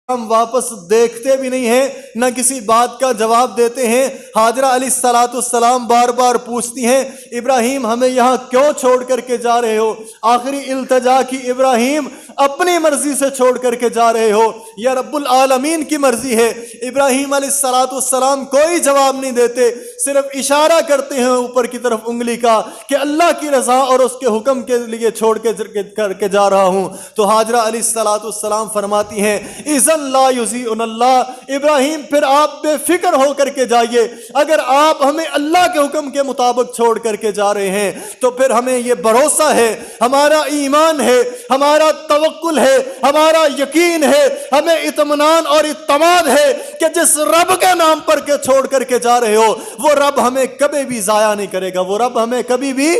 ہم واپس دیکھتے بھی نہیں ہیں، نہ کسی بات کا جواب دیتے ہیں۔ حاجرہ علیہ السلام بار بار پوچھتی ہیں ابراہیم ہمیں یہاں کیوں چھوڑ کر کے جا رہے ہو؟ آخری التجا کی ابراہیم اپنی مرضی سے چھوڑ کر کے جا رہے ہو یا رب العالمین کی مرضی ہے؟ ابراہیم علیہ السلام کوئی جواب نہیں دیتے، صرف اشارہ کرتے ہیں اوپر کی طرف انگلی کا کہ اللہ کی رضا اور اس کے حکم کے لیے چھوڑ کے جا رہا ہوں۔ تو حاجرہ علیہ السلام فرماتی ہیں اذن لا یضیعن اللہ، ابراہیم پھر آپ بے فکر ہو کر کے جائیے، اگر آپ ہمیں اللہ کے حکم کے مطابق چھوڑ کر کے جا رہے ہیں تو پھر ہمیں یہ بھروسہ ہے، ہمارا ایمان ہے، ہمارا توکل ہے، ہمارا یقین ہے، ہمیں اطمینان اور اعتماد ہے کہ جس رب کے نام پر کے چھوڑ کر کے جا رہے ہو وہ رب ہمیں کبھی بھی ضائع نہیں کرے گا، وہ رب ہمیں کبھی بھی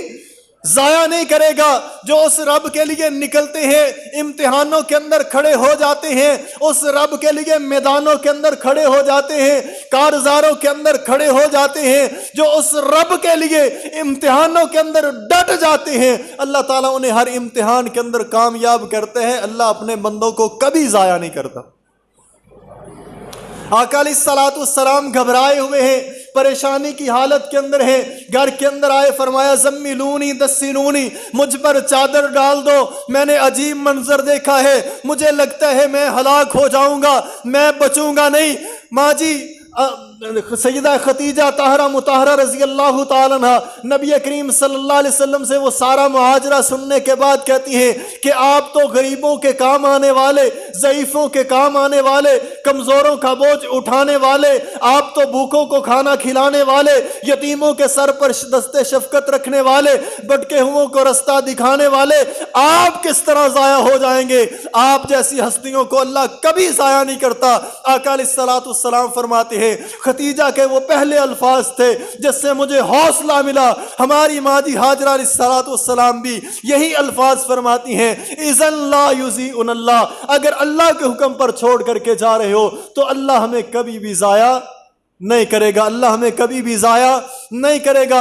ضائع نہیں کرے گا۔ جو اس رب کے لیے نکلتے ہیں، امتحانوں کے اندر کھڑے ہو جاتے ہیں، اس رب کے لیے میدانوں کے اندر کھڑے ہو جاتے ہیں، کارزاروں کے اندر کھڑے ہو جاتے ہیں، جو اس رب کے لیے امتحانوں کے اندر ڈٹ جاتے ہیں، اللہ تعالیٰ انہیں ہر امتحان کے اندر کامیاب کرتے ہیں۔ اللہ اپنے بندوں کو کبھی ضائع نہیں کرتا۔ آقا علیہ السلام گھبرائے ہوئے ہیں، پریشانی کی حالت کے اندر ہیں، گھر کے اندر آئے، فرمایا زملونی دسلونی، مجھ پر چادر ڈال دو، میں نے عجیب منظر دیکھا ہے، مجھے لگتا ہے میں ہلاک ہو جاؤں گا، میں بچوں گا نہیں۔ ماں جی سیدہ خدیجہ طاہرہ مطہرہ رضی اللہ تعالیٰ عنہ نبی کریم صلی اللہ علیہ وسلم سے وہ سارا مہاجرہ سننے کے بعد کہتی ہیں کہ آپ تو غریبوں کے کام آنے والے، ضعیفوں کے کام آنے والے، کمزوروں کا بوجھ اٹھانے والے، آپ تو بھوکوں کو کھانا کھلانے والے، یتیموں کے سر پر دست شفقت رکھنے والے، بھٹکے ہوئوں کو رستہ دکھانے والے، آپ کس طرح ضائع ہو جائیں گے؟ آپ جیسی ہستیوں کو اللہ کبھی ضائع نہیں کرتا۔ آقا علیہ السلام فرماتے ہیں خدیجہ کے وہ پہلے الفاظ تھے جس سے مجھے حوصلہ ملا۔ ہماری ماں جی حاجرہ علیہ السلام بھی یہی الفاظ فرماتی ہیں اذن لا یضیعن اللہ، اگر اللہ کے حکم پر چھوڑ کر کے جا رہے ہو تو اللہ ہمیں کبھی بھی ضائع نہیں کرے گا، اللہ ہمیں کبھی بھی ضائع نہیں کرے گا۔